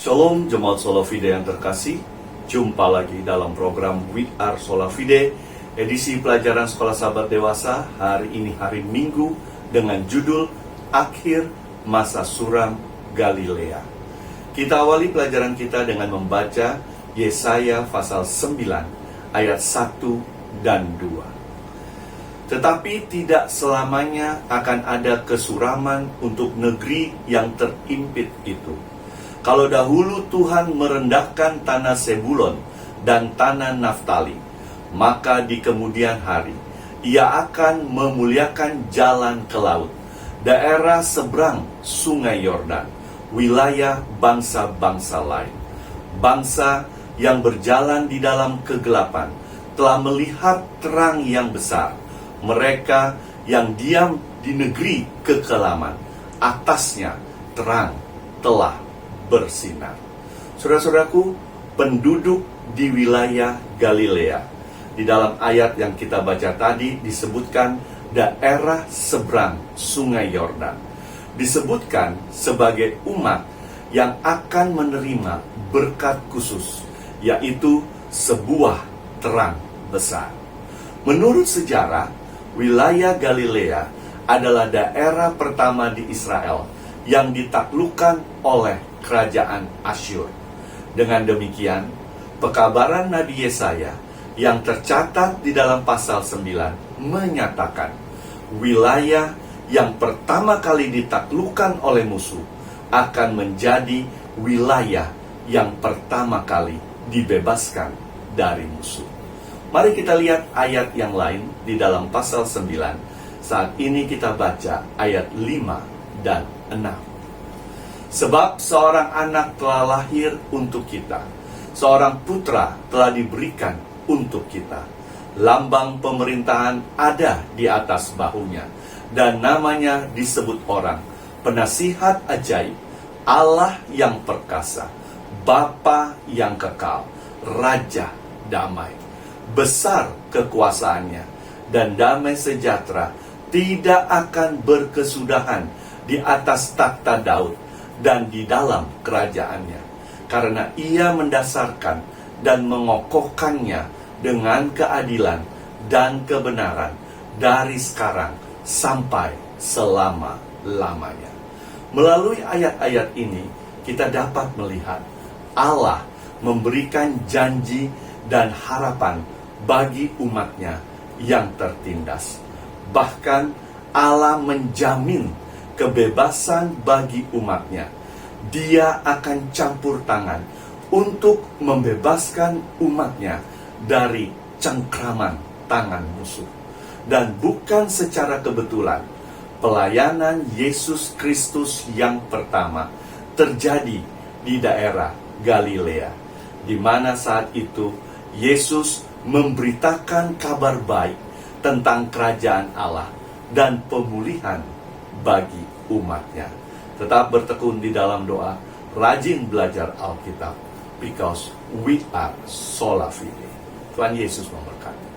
Shalom Jemaat Sola Fide yang terkasih. Jumpa lagi dalam program We Are Sola Fide, edisi pelajaran Sekolah Sahabat Dewasa. Hari ini hari Minggu dengan judul Akhir Masa Suram Galilea. Kita awali pelajaran kita dengan membaca Yesaya pasal 9 ayat 1 dan 2. Tetapi tidak selamanya akan ada kesuraman untuk negeri yang terimpit itu. Kalau dahulu Tuhan merendahkan tanah Sebulon dan tanah Naftali, maka di kemudian hari Ia akan memuliakan jalan ke laut, daerah seberang sungai Yordan, wilayah bangsa-bangsa lain. Bangsa yang berjalan di dalam kegelapan telah melihat terang yang besar. Mereka yang diam di negeri kekelaman, atasnya terang telah bersinar. Saudara-saudaraku, penduduk di wilayah Galilea, di dalam ayat yang kita baca tadi disebutkan daerah seberang sungai Yordan. Disebutkan sebagai umat yang akan menerima berkat khusus, yaitu sebuah terang besar. Menurut sejarah, wilayah Galilea adalah daerah pertama di Israel yang ditaklukkan oleh kerajaan Asyur. Dengan demikian, pekabaran Nabi Yesaya yang tercatat di dalam pasal 9 menyatakan wilayah yang pertama kali ditaklukkan oleh musuh akan menjadi wilayah yang pertama kali dibebaskan dari musuh. Mari kita lihat ayat yang lain di dalam pasal 9. Saat ini kita baca ayat 5 dan 6. Sebab seorang anak telah lahir untuk kita, seorang putra telah diberikan untuk kita. Lambang pemerintahan ada di atas bahunya, dan namanya disebut orang, Penasihat Ajaib, Allah yang perkasa, Bapa yang kekal, Raja damai. Besar kekuasaannya, dan damai sejahtera tidak akan berkesudahan di atas takhta Daud dan di dalam kerajaannya, karena Ia mendasarkan dan mengokohkannya dengan keadilan dan kebenaran dari sekarang sampai selama-lamanya. Melalui ayat-ayat ini kita dapat melihat Allah memberikan janji dan harapan bagi umatnya yang tertindas. Bahkan Allah menjamin kebebasan bagi umatnya. Dia akan campur tangan untuk membebaskan umatnya dari cengkraman tangan musuh. Dan bukan secara kebetulan, pelayanan Yesus Kristus yang pertama terjadi di daerah Galilea, di mana saat itu Yesus memberitakan kabar baik tentang kerajaan Allah dan pemulihan bagi umatnya. Tetap bertekun di dalam doa, rajin belajar Alkitab, because we are sola fide. Tuhan Yesus memberkati.